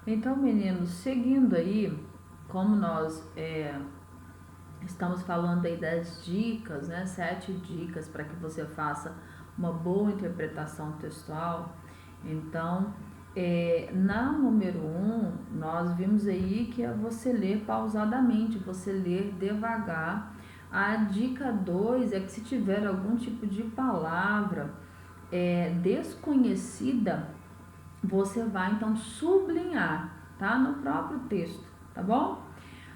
Então, meninos, seguindo aí, como nós estamos falando aí das dicas, né? 7 dicas para que você faça uma boa interpretação textual. Então, na número 1, nós vimos aí que é você ler pausadamente, você ler devagar. A dica 2 é que se tiver algum tipo de palavra desconhecida, você vai então sublinhar, tá? No próprio texto, tá bom?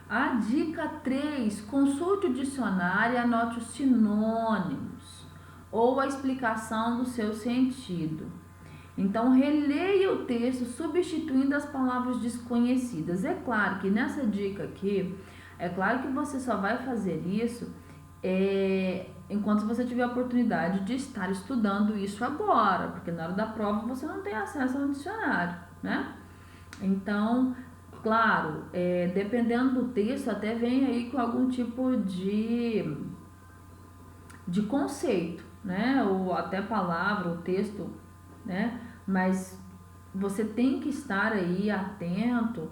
A dica 3, consulte o dicionário e anote os sinônimos ou a explicação do seu sentido. Então, releia o texto substituindo as palavras desconhecidas. É claro que nessa dica aqui, é claro que você só vai fazer isso enquanto você tiver a oportunidade de estar estudando isso agora, porque na hora da prova você não tem acesso ao dicionário, né? Então, claro, dependendo do texto, até vem aí com algum tipo de conceito, né? Ou até palavra, o texto, né? Mas você tem que estar aí atento,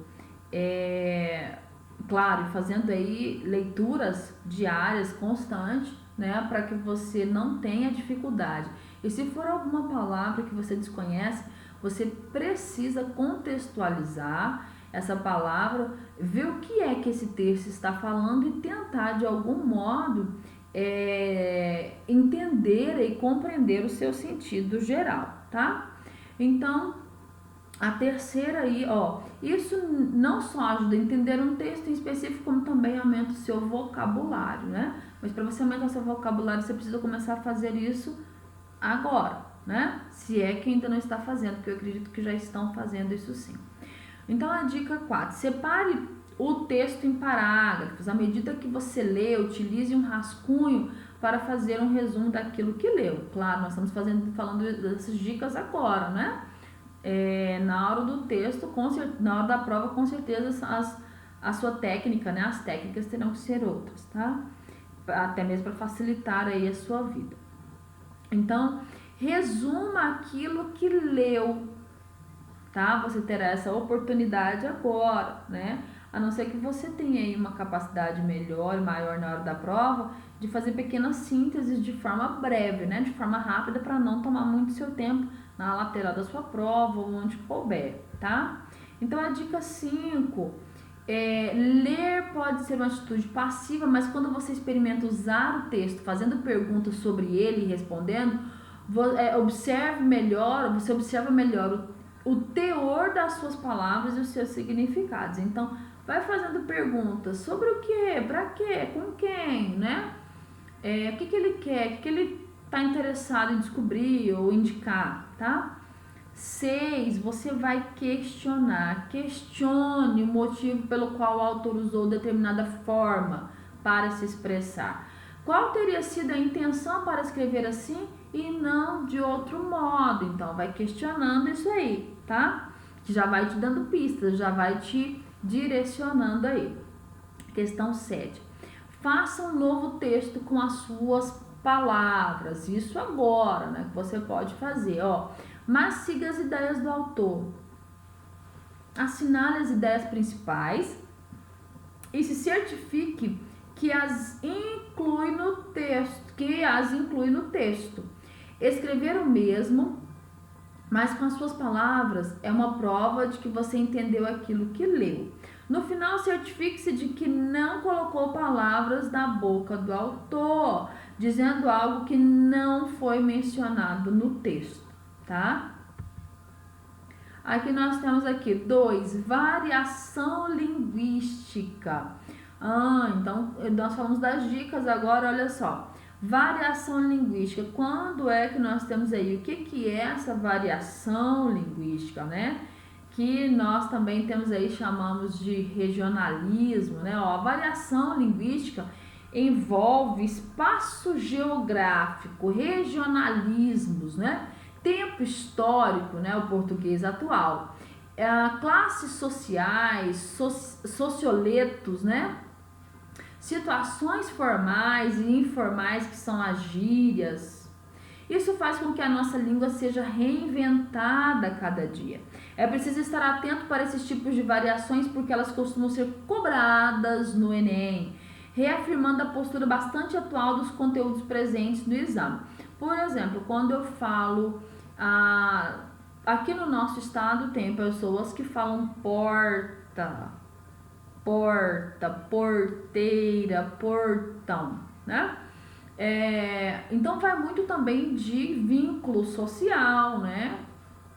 claro, fazendo aí leituras diárias constantes, né? Para que você não tenha dificuldade. E se for alguma palavra que você desconhece, você precisa contextualizar essa palavra, ver o que é que esse texto está falando e tentar de algum modo entender e compreender o seu sentido geral, tá? Então, a terceira aí, isso não só ajuda a entender um texto em específico, como também aumenta o seu vocabulário, né? Mas para você aumentar o seu vocabulário, você precisa começar a fazer isso agora, né? Se é que ainda não está fazendo, porque eu acredito que já estão fazendo isso sim. Então, a dica 4, separe o texto em parágrafos. À medida que você lê, utilize um rascunho para fazer um resumo daquilo que leu. Claro, nós estamos falando dessas dicas agora, né? Na hora do texto, na hora da prova, com certeza a sua técnica, né? As técnicas terão que ser outras, tá? Até mesmo para facilitar aí a sua vida. Então, resuma aquilo que leu, tá? Você terá essa oportunidade agora, né? A não ser que você tenha aí uma capacidade melhor e maior na hora da prova de fazer pequenas sínteses de forma breve, né? De forma rápida, para não tomar muito seu tempo na lateral da sua prova ou onde couber, tá? Então, a dica 5 ler pode ser uma atitude passiva, mas quando você experimenta usar o texto, fazendo perguntas sobre ele e respondendo, você observa melhor o teor das suas palavras e os seus significados. Então, vai fazendo perguntas sobre o que, para quê, com quem, né? O que ele quer, o que ele está interessado em descobrir ou indicar, tá? 6, você vai questionar. Questione o motivo pelo qual o autor usou determinada forma para se expressar. Qual teria sido a intenção para escrever assim e não de outro modo? Então, vai questionando isso aí, tá? Que já vai te dando pistas, já vai te direcionando aí. Questão 7. Faça um novo texto com as suas palavras. Isso agora, né? Que você pode fazer, Mas siga as ideias do autor. Assinale as ideias principais e se certifique que as inclui no texto. Escrever o mesmo, mas com as suas palavras, é uma prova de que você entendeu aquilo que leu. No final, certifique-se de que não colocou palavras na boca do autor, dizendo algo que não foi mencionado no texto, tá? Aqui nós temos 2, variação linguística. Então nós falamos das dicas agora, olha só. Variação linguística, quando é que nós temos aí? O que é essa variação linguística, né? Que nós também temos aí, chamamos de regionalismo, né? A variação linguística envolve espaço geográfico, regionalismos, né? Tempo histórico, né? O português atual. Classes sociais, socioletos, né? Situações formais e informais, que são as gírias, Isso faz com que a nossa língua seja reinventada a cada dia. É preciso estar atento para esses tipos de variações, porque elas costumam ser cobradas no Enem, reafirmando a postura bastante atual dos conteúdos presentes no exame. Por exemplo, quando eu falo, aqui no nosso estado tem pessoas que falam porta, porteira, portão, né? Então vai muito também de vínculo social, né?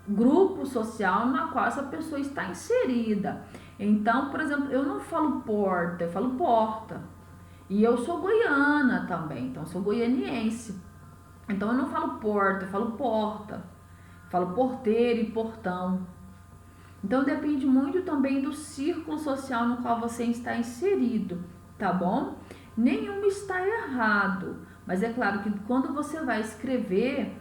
Grupo social na qual essa pessoa está inserida. Então, por exemplo, eu não falo porta, eu falo porta. E eu sou goiana também, então eu sou goianiense. Então eu não falo porta, eu falo porta. Falo porteiro e portão. Então depende muito também do círculo social no qual você está inserido, tá bom? Nenhum está errado, mas é claro que quando você vai escrever,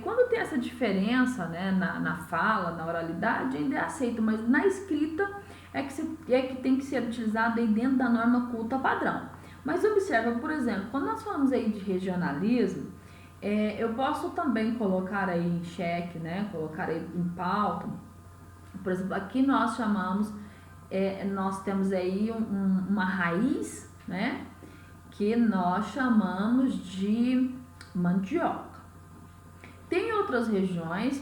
quando tem essa diferença, né, na fala, na oralidade, ainda é aceito, mas na escrita é que tem que ser utilizado aí dentro da norma culta padrão. Mas observa, por exemplo, quando nós falamos aí de regionalismo, eu posso também colocar aí em xeque, né, colocar aí em pauta. Por exemplo, aqui nós chamamos, nós temos aí uma raiz, né, que nós chamamos de mandioca. Tem outras regiões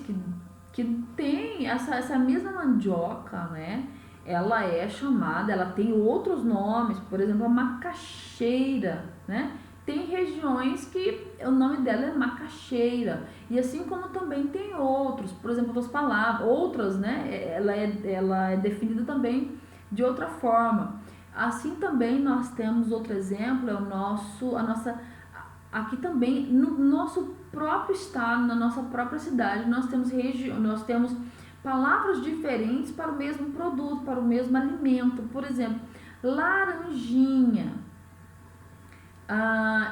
que tem essa mesma mandioca, né, ela é chamada, ela tem outros nomes, por exemplo, a macaxeira, né? Tem regiões que o nome dela é macaxeira, e assim como também tem outros, por exemplo, outras palavras, outras, né? Ela é definida também de outra forma. Assim também nós temos outro exemplo, aqui também no nosso próprio estado, na nossa própria cidade, nós temos palavras diferentes para o mesmo produto, para o mesmo alimento. Por exemplo, laranjinha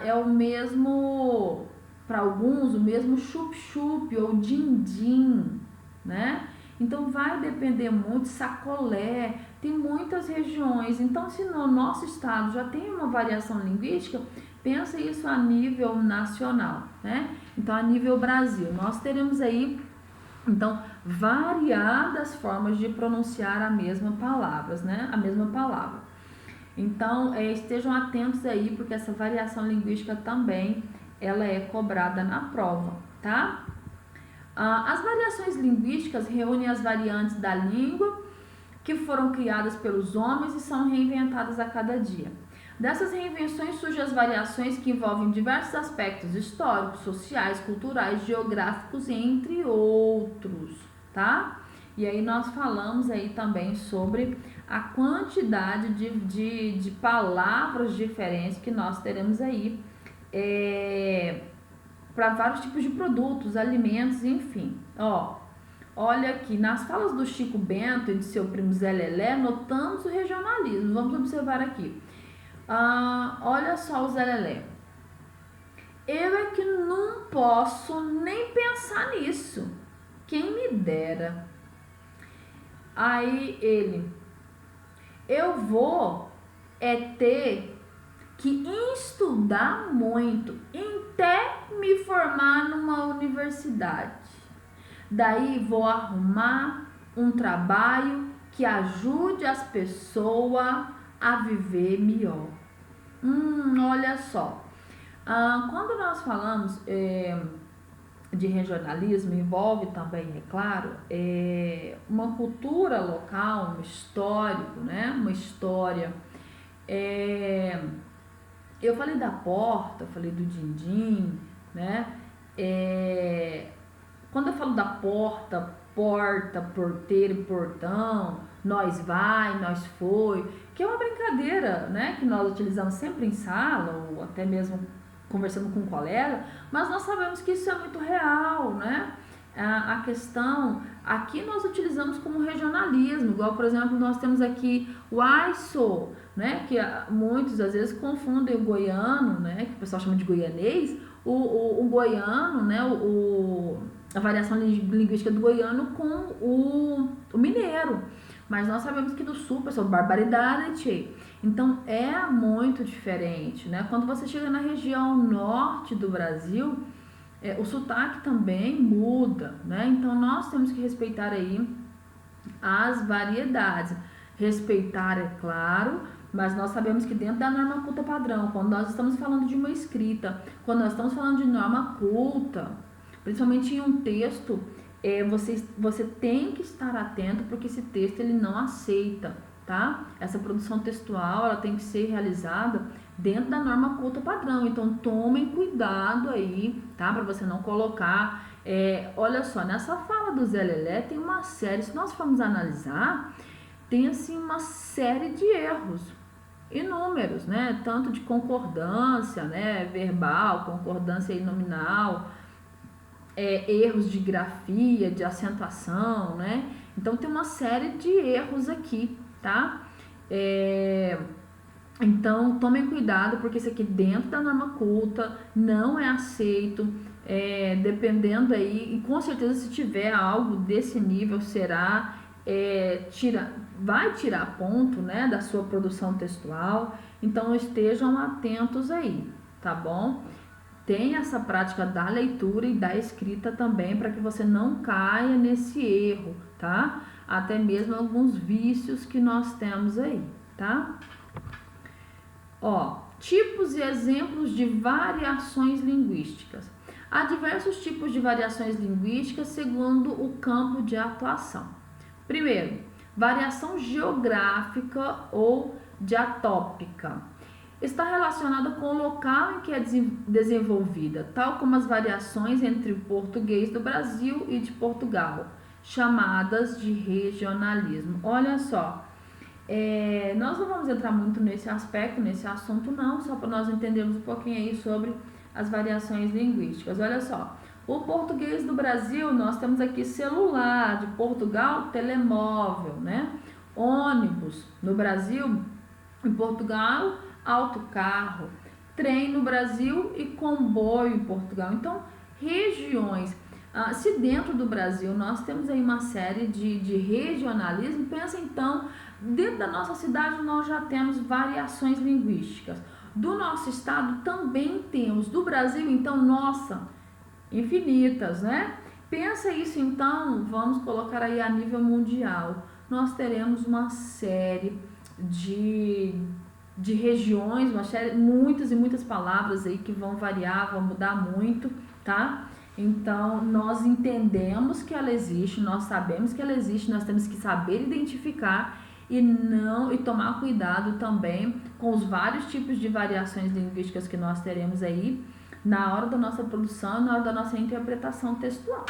é o mesmo, para alguns, o mesmo chup-chup ou din-din, né? Então vai depender muito, sacolé, tem muitas regiões. Então, se no nosso estado já tem uma variação linguística, pensa isso a nível nacional, né? Então, a nível Brasil, nós teremos aí, então, variadas formas de pronunciar a mesma palavra, né? A mesma palavra. Então, estejam atentos aí, porque essa variação linguística também, ela é cobrada na prova, tá? As variações linguísticas reúnem as variantes da língua que foram criadas pelos homens e são reinventadas a cada dia. Dessas reinvenções surgem as variações que envolvem diversos aspectos históricos, sociais, culturais, geográficos, entre outros, tá? E aí nós falamos aí também sobre a quantidade de palavras diferentes que nós teremos aí para vários tipos de produtos, alimentos, enfim. Olha aqui, nas falas do Chico Bento e de seu primo Zé Lelé, notamos o regionalismo. Vamos observar aqui. Olha só o Zé Lelé. Eu é que não posso nem pensar nisso. Quem me dera. Aí ele, eu vou ter que estudar muito até me formar numa universidade. Daí vou arrumar um trabalho que ajude as pessoas a viver melhor. Olha só. Quando nós falamos de regionalismo, envolve também, é claro, uma cultura local, um histórico, né? Uma história. Eu falei da porta, falei do din-din, né? Quando eu falo da porta, porteiro, portão, nós vai, nós foi, que é uma brincadeira, né? Que nós utilizamos sempre em sala, ou até mesmo conversando com um colega, mas nós sabemos que isso é muito real, né? A questão, aqui nós utilizamos como regionalismo, igual, por exemplo, nós temos aqui o aiço, né? Que muitos às vezes confundem o goiano, né? Que o pessoal chama de goianês, o goiano, né? A variação linguística do goiano com o mineiro. Mas nós sabemos que do sul, pessoal, barbaridade. Então, é muito diferente, né? Quando você chega na região norte do Brasil, o sotaque também muda, né? Então nós temos que respeitar aí as variedades. Respeitar, é claro, mas nós sabemos que dentro da norma culta padrão, quando nós estamos falando de uma escrita, quando nós estamos falando de norma culta, principalmente em um texto, você tem que estar atento, porque esse texto ele não aceita, tá? Essa produção textual ela tem que ser realizada dentro da norma culta padrão. Então tomem cuidado aí, tá? Para você não colocar. Olha só, nessa fala do Zé Lelé tem uma série, se nós formos analisar, tem assim uma série de erros inúmeros, né? Tanto de concordância, né? Verbal, concordância aí nominal, erros de grafia, de acentuação, né? Então tem uma série de erros aqui, tá? Então tomem cuidado, porque isso aqui dentro da norma culta não é aceito. Dependendo aí, e com certeza se tiver algo desse nível será vai tirar ponto, né, da sua produção textual. Então estejam atentos aí, tá bom? Tem essa prática da leitura e da escrita também, para que você não caia nesse erro, tá? Até mesmo alguns vícios que nós temos aí, tá? Tipos e exemplos de variações linguísticas. Há diversos tipos de variações linguísticas segundo o campo de atuação. Primeiro, variação geográfica ou diatópica. Está relacionada com o local em que é desenvolvida, tal como as variações entre o português do Brasil e de Portugal, chamadas de regionalismo. Olha só, nós não vamos entrar muito nesse aspecto, nesse assunto não, só para nós entendermos um pouquinho aí sobre as variações linguísticas. Olha só, o português do Brasil, nós temos aqui celular, de Portugal, telemóvel, né? Ônibus no Brasil, em Portugal, autocarro, trem no Brasil e comboio em Portugal. Então, regiões. Se dentro do Brasil nós temos aí uma série de regionalismo, pensa então, dentro da nossa cidade nós já temos variações linguísticas. Do nosso estado também temos. Do Brasil, então, nossa, infinitas, né? Pensa isso então, vamos colocar aí a nível mundial. Nós teremos uma série de regiões, muitas e muitas palavras aí que vão variar, vão mudar muito, tá? Então, nós entendemos que ela existe, nós sabemos que ela existe, nós temos que saber identificar e tomar cuidado também com os vários tipos de variações linguísticas que nós teremos aí na hora da nossa produção e na hora da nossa interpretação textual.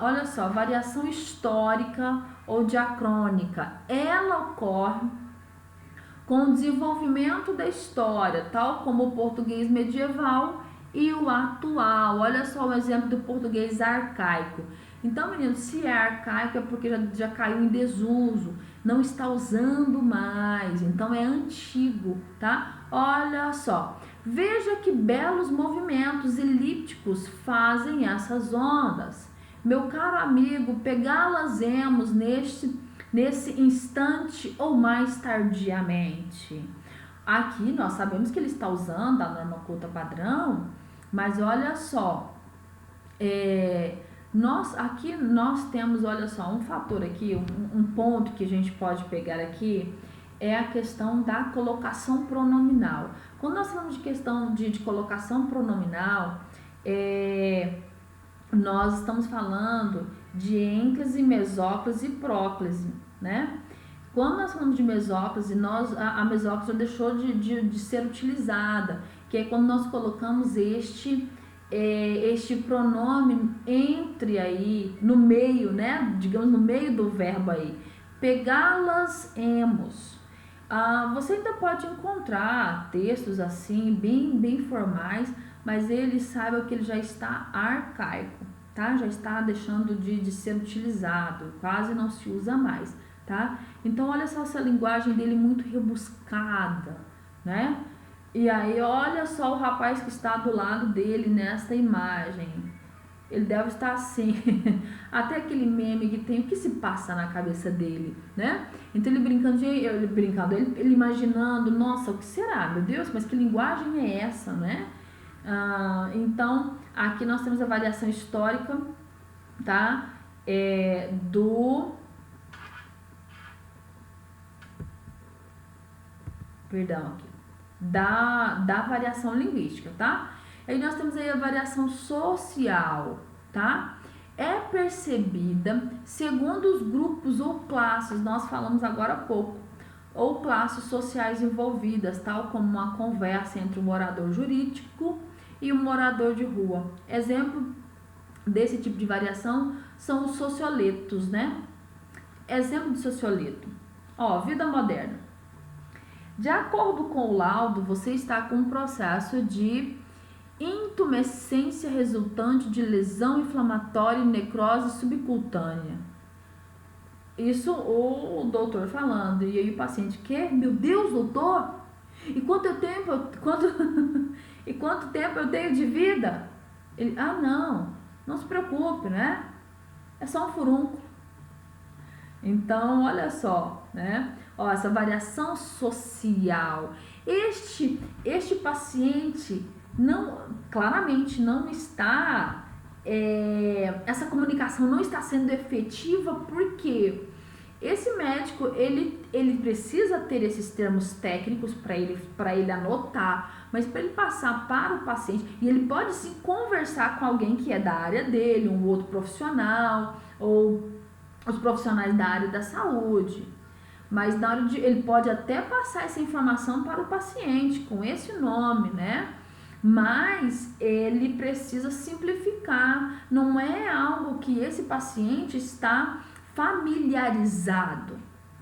Olha só, variação histórica ou diacrônica. Ela ocorre com o desenvolvimento da história, tal como o português medieval e o atual. Olha só o exemplo do português arcaico. Então, meninos, se é arcaico é porque já caiu em desuso, não está usando mais, então é antigo, tá? Olha só, veja que belos movimentos elípticos fazem essas ondas. Meu caro amigo, pegá-las-emos nesse instante ou mais tardiamente. Aqui nós sabemos que ele está usando a norma culta padrão, mas olha só, nós temos, olha só, um fator aqui, um ponto que a gente pode pegar aqui é a questão da colocação pronominal. Quando nós falamos de questão de colocação pronominal, nós estamos falando de ênclise, mesóclise e próclise, né? Quando nós falamos de mesóclise, a mesóclise deixou de ser utilizada, que é quando nós colocamos este pronome entre aí, no meio, né? Digamos, no meio do verbo aí. Pegá-las-emos. Você ainda pode encontrar textos assim, bem formais, mas saiba que ele já está arcaico, tá? Já está deixando de ser utilizado, quase não se usa mais, tá? Então, olha só essa linguagem dele muito rebuscada, né? E aí, olha só o rapaz que está do lado dele nesta imagem. Ele deve estar assim, até aquele meme que tem, o que se passa na cabeça dele, né? Então, ele imaginando, nossa, o que será? Meu Deus, mas que linguagem é essa, né? Então, aqui nós temos a variação histórica, tá? Aqui, da variação linguística, tá? Aí nós temos aí a variação social, tá? É percebida segundo os grupos ou classes, nós falamos agora há pouco, ou classes sociais envolvidas, tal como uma conversa entre um morador jurídico e um morador de rua. Exemplo desse tipo de variação são os socioletos, né? Exemplo de socioleto. Vida moderna. De acordo com o laudo, você está com um processo de intumescência resultante de lesão inflamatória e necrose subcutânea. Isso o doutor falando. E aí o paciente, que? Meu Deus, doutor? E quanto tempo eu tenho de vida? Ele, não se preocupe, né? É só um furúnculo. Então, olha só, né? Essa variação social. Este paciente claramente não está, essa comunicação não está sendo efetiva, porque esse médico, ele precisa ter esses termos técnicos para ele anotar, mas para ele passar para o paciente, e ele pode sim conversar com alguém que é da área dele, um outro profissional, ou os profissionais da área da saúde, mas na hora ele pode até passar essa informação para o paciente com esse nome, né? Mas ele precisa simplificar, não é algo que esse paciente está familiarizado,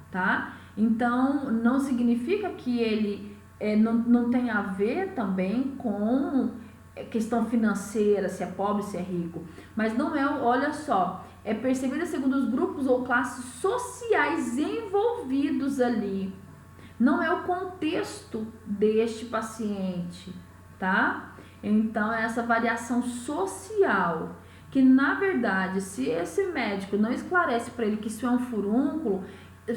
tá? Então, não significa que ele não tem a ver também com questão financeira, se é pobre, se é rico, mas não é, olha só, é percebida segundo os grupos ou classes sociais envolvidos ali, não é o contexto deste paciente, tá? Então, essa variação social, que na verdade, se esse médico não esclarece para ele que isso é um furúnculo,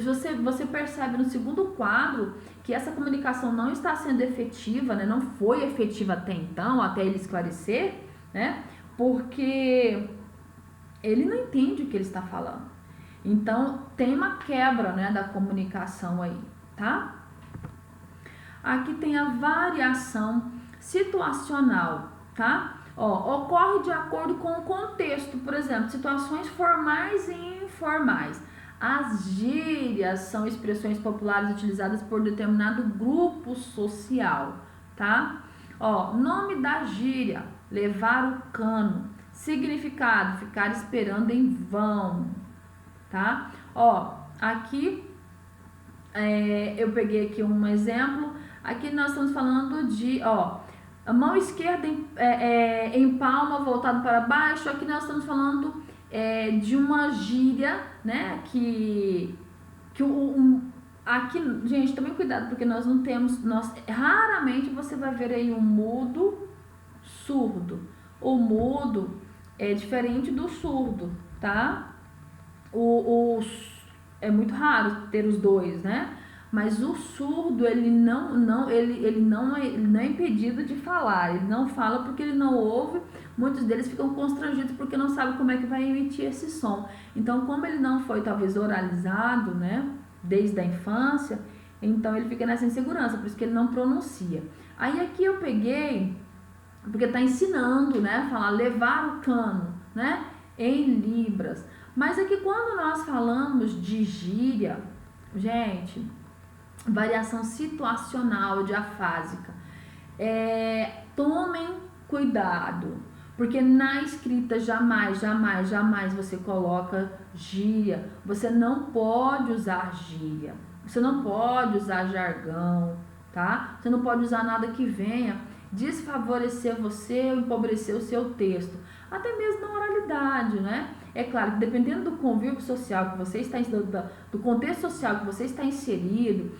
você percebe no segundo quadro que essa comunicação não está sendo efetiva, né? Não foi efetiva até então, até ele esclarecer, né? Porque ele não entende o que ele está falando. Então, tem uma quebra, né, da comunicação aí, tá? Aqui tem a variação situacional, tá? Ocorre de acordo com o contexto, por exemplo, situações formais e informais. As gírias são expressões populares utilizadas por determinado grupo social, tá? Nome da gíria, levar o cano. Significado, ficar esperando em vão, tá? Aqui eu peguei aqui um exemplo. Aqui nós estamos falando de, a mão esquerda em palma voltado para baixo. Aqui nós estamos falando de uma gíria, né? Aqui, gente, tome cuidado, porque nós não temos, raramente você vai ver aí um mudo surdo. O mudo é diferente do surdo, tá? É muito raro ter os dois, né? Mas o surdo, ele não é impedido de falar. Ele não fala porque ele não ouve. Muitos deles ficam constrangidos porque não sabem como é que vai emitir esse som. Então, como ele não foi talvez oralizado, né, desde a infância, então ele fica nessa insegurança, por isso que ele não pronuncia. Aí aqui eu peguei, porque está ensinando, né, falar levar o cano, né, em libras. Mas aqui quando nós falamos de gíria, gente, variação situacional, diafásica, tomem cuidado, porque na escrita jamais você coloca gíria. Você não pode usar gíria, você não pode usar jargão, tá? Você não pode usar nada que venha desfavorecer você ou empobrecer o seu texto, até mesmo na oralidade, né? É claro que dependendo do convívio social que você está do contexto social que você está inserido,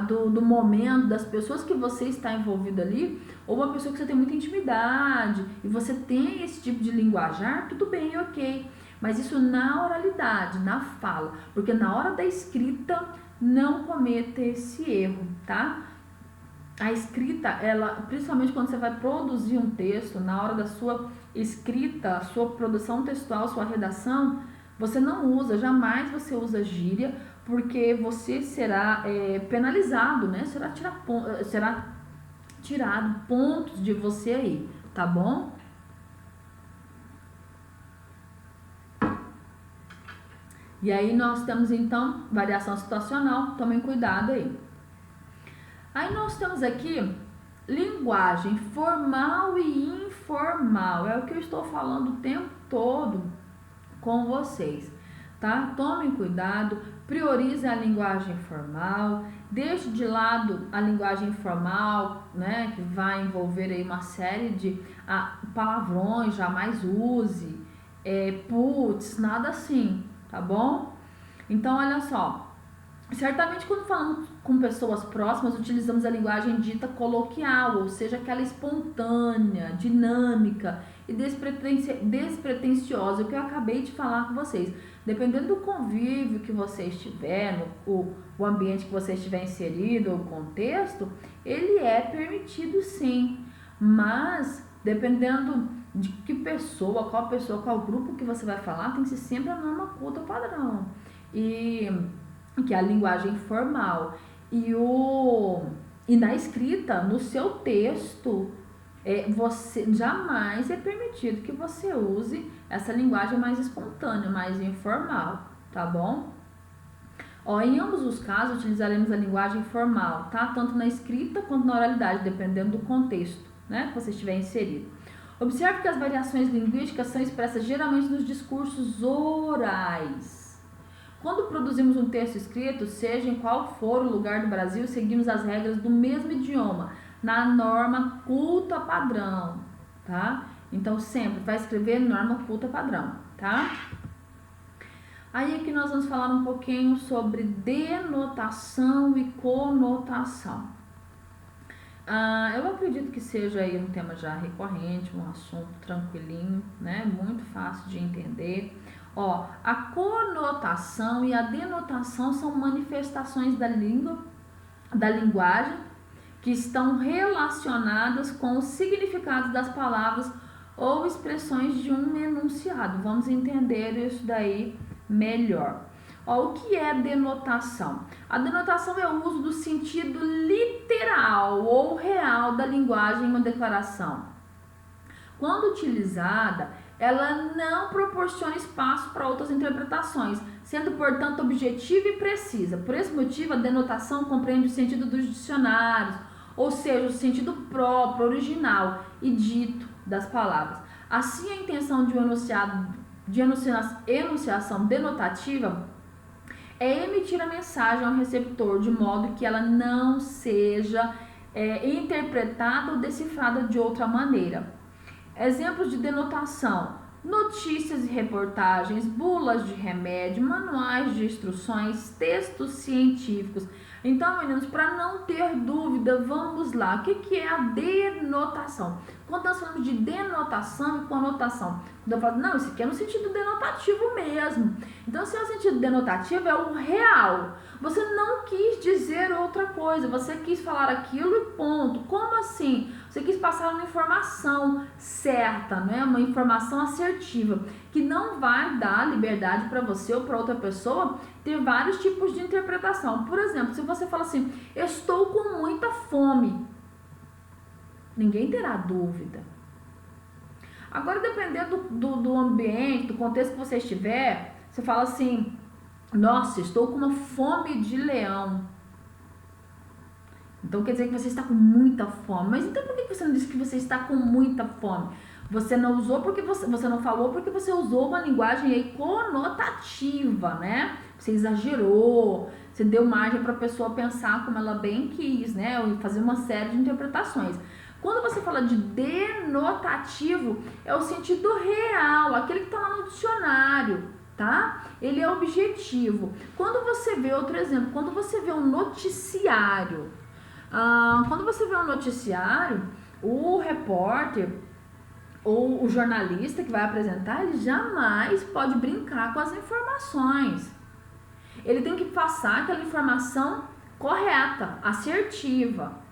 do momento, das pessoas que você está envolvido ali, ou uma pessoa que você tem muita intimidade e você tem esse tipo de linguajar, tudo bem, ok. Mas isso na oralidade, na fala, porque na hora da escrita não cometa esse erro, tá? a escrita, ela, principalmente quando você vai produzir um texto, na hora da sua escrita, sua produção textual, sua redação, você não usa, jamais você usa gíria, porque você será penalizado, né? Será tirado pontos de você aí, tá bom? E aí nós temos então variação situacional, tomem cuidado aí. Aí nós temos aqui linguagem formal e informal, é o que eu estou falando o tempo todo com vocês, tá? Tomem cuidado, priorizem a linguagem formal, deixe de lado a linguagem informal, né, que vai envolver aí uma série de palavrões, jamais use, putz, nada assim, tá bom? Então, olha só, certamente quando falamos com pessoas próximas, utilizamos a linguagem dita coloquial, ou seja, aquela espontânea, dinâmica e despretensiosa, que eu acabei de falar com vocês. Dependendo do convívio que você estiver, o ambiente que você estiver inserido, o contexto, ele é permitido sim, mas dependendo de que pessoa, qual grupo que você vai falar, tem que ser sempre a norma culta padrão. E que é a linguagem formal. E na escrita, no seu texto, você jamais é permitido que você use essa linguagem mais espontânea, mais informal, tá bom? Ó, em ambos os casos, utilizaremos a linguagem formal, tá? Tanto na escrita quanto na oralidade, dependendo do contexto, né, que você estiver inserido. Observe que as variações linguísticas são expressas geralmente nos discursos orais. Quando produzimos um texto escrito, seja em qual for o lugar do Brasil, seguimos as regras do mesmo idioma, na norma culta padrão, tá? Então, sempre vai escrever norma culta padrão, tá? Aí aqui nós vamos falar um pouquinho sobre denotação e conotação. Eu acredito que seja aí um tema já recorrente, um assunto tranquilinho, né? Muito fácil de entender. Ó, a conotação e a denotação são manifestações da linguagem que estão relacionadas com os significados das palavras ou expressões de um enunciado. Vamos entender isso daí melhor. Ó, o que é denotação? A denotação é o uso do sentido literal ou real da linguagem em uma declaração. Quando utilizada, ela não proporciona espaço para outras interpretações, sendo, portanto, objetiva e precisa. Por esse motivo, a denotação compreende o sentido dos dicionários, ou seja, o sentido próprio, original e dito das palavras. Assim, a intenção de um enunciado, de enunciação denotativa é emitir a mensagem ao receptor de modo que ela não seja interpretada ou decifrada de outra maneira. Exemplos de denotação: notícias e reportagens, bulas de remédio, manuais de instruções, textos científicos. Então, meninos, para não ter dúvida, vamos lá. O que é a denotação? Quando nós falamos de denotação e conotação, quando eu falo, não, isso aqui é no sentido denotativo mesmo. Então, se é o sentido denotativo, é o real. Você não quis dizer outra coisa, você quis falar aquilo e ponto. Como assim? Você quis passar uma informação certa, né? Uma informação assertiva, que não vai dar liberdade para você ou para outra pessoa ter vários tipos de interpretação. Por exemplo, se você fala assim, estou com muita fome, ninguém terá dúvida. Agora, dependendo do ambiente, do contexto que você estiver, você fala assim, nossa, estou com uma fome de leão. Então quer dizer que você está com muita fome. Mas então por que você não disse que você está com muita fome? Você não usou porque você não falou porque você usou uma linguagem aí conotativa, né? Você exagerou, você deu margem para a pessoa pensar como ela bem quis, né? Ou fazer uma série de interpretações. Quando você fala de denotativo, é o sentido real, aquele que está lá no dicionário, tá? Ele é objetivo. Quando você vê, outro exemplo, quando você vê um noticiário, o repórter ou o jornalista que vai apresentar, ele jamais pode brincar com as informações. Ele tem que passar aquela informação correta, assertiva.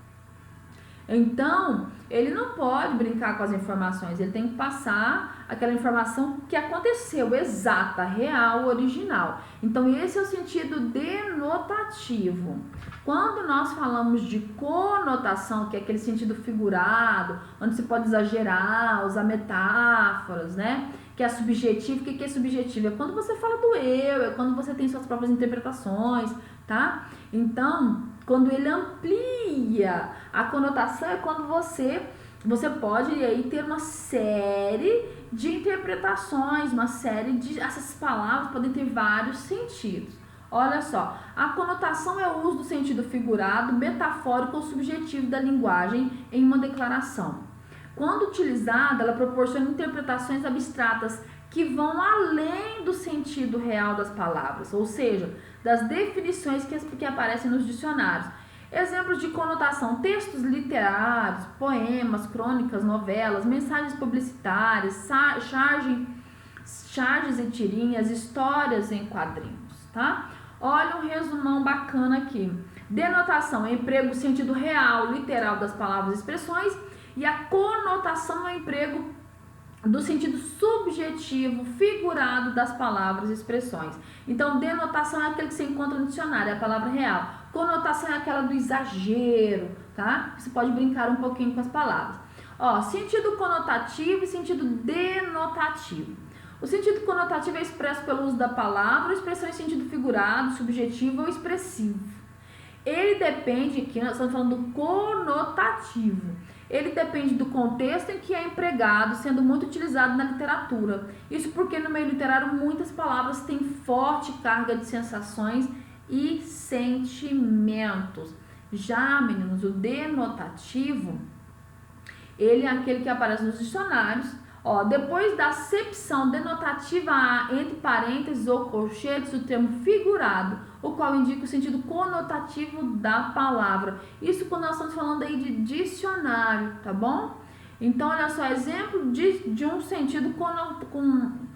Então, ele não pode brincar com as informações, ele tem que passar aquela informação que aconteceu, exata, real, original. Então, esse é o sentido denotativo. Quando nós falamos de conotação, que é aquele sentido figurado, onde se pode exagerar, usar metáforas, né? Que é subjetivo. O que é subjetivo? É quando você fala do eu, é quando você tem suas próprias interpretações, tá? Então, quando ele amplia a conotação, é quando você pode aí ter uma série de interpretações, uma série de... Essas palavras podem ter vários sentidos. Olha só, a conotação é o uso do sentido figurado, metafórico ou subjetivo da linguagem em uma declaração. Quando utilizada, ela proporciona interpretações abstratas que vão além do sentido real das palavras, ou seja, das definições que aparecem nos dicionários. Exemplos de conotação: textos literários, poemas, crônicas, novelas, mensagens publicitárias, charges e tirinhas, histórias em quadrinhos, tá? Olha um resumão bacana aqui. Denotação é emprego do sentido real, literal das palavras e expressões, e a conotação é emprego do sentido subjetivo, figurado das palavras e expressões. Então, denotação é aquele que você encontra no dicionário, é a palavra real. Conotação é aquela do exagero, tá? Você pode brincar um pouquinho com as palavras. Ó, sentido conotativo e sentido denotativo. O sentido conotativo é expresso pelo uso da palavra, expressão em sentido figurado, subjetivo ou expressivo. Ele depende, aqui nós estamos falando do conotativo. Ele depende do contexto em que é empregado, sendo muito utilizado na literatura. Isso porque no meio literário muitas palavras têm forte carga de sensações e sentimentos. Já, meninos, o denotativo, ele é aquele que aparece nos dicionários. Ó, depois da acepção denotativa há, entre parênteses ou colchetes, o termo figurado, o qual indica o sentido conotativo da palavra. Isso quando nós estamos falando aí de dicionário, tá bom? Então, olha só, exemplo de um sentido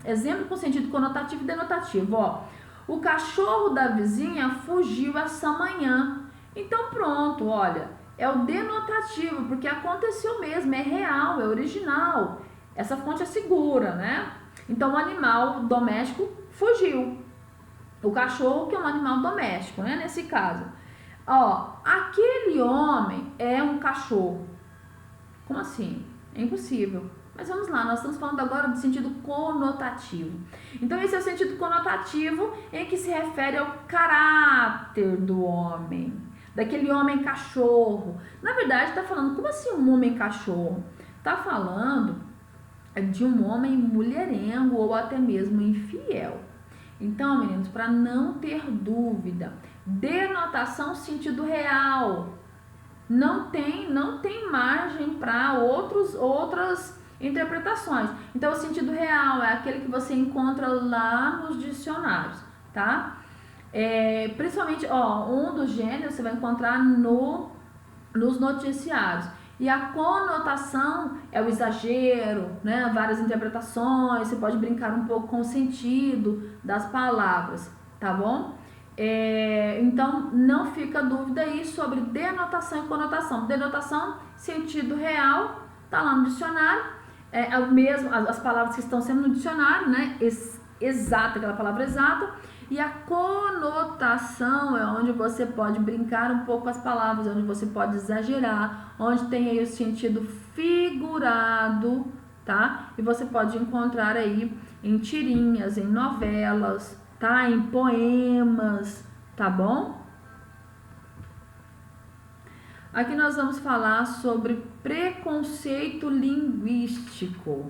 exemplo com sentido conotativo e denotativo. Ó, o cachorro da vizinha fugiu essa manhã. Então, pronto, olha, é o denotativo, porque aconteceu mesmo, é real, é original. Essa fonte é segura, né? Então, o animal doméstico fugiu. O cachorro, que é um animal doméstico, né? Nesse caso. Ó, aquele homem é um cachorro. Como assim? É impossível. Mas vamos lá, nós estamos falando agora do sentido conotativo. Então, esse é o sentido conotativo em que se refere ao caráter do homem. Daquele homem cachorro. Na verdade, está falando, como assim um homem cachorro? Está falando de um homem mulherengo ou até mesmo infiel. Então, meninos, para não ter dúvida, denotação sentido real. Não tem margem para outras interpretações. Então, o sentido real é aquele que você encontra lá nos dicionários, tá? Principalmente, ó, um dos gêneros você vai encontrar nos noticiários. E a conotação é o exagero, né? Várias interpretações, você pode brincar um pouco com o sentido das palavras, tá bom? Então, não fica dúvida aí sobre denotação e conotação. Denotação, sentido real, tá lá no dicionário, mesmo as palavras que estão sendo no dicionário, né? Exata, aquela palavra exata. E a conotação é onde você pode brincar um pouco com as palavras, onde você pode exagerar, onde tem aí o sentido figurado, tá? E você pode encontrar aí em tirinhas, em novelas, tá? Em poemas, tá bom? Aqui nós vamos falar sobre preconceito linguístico.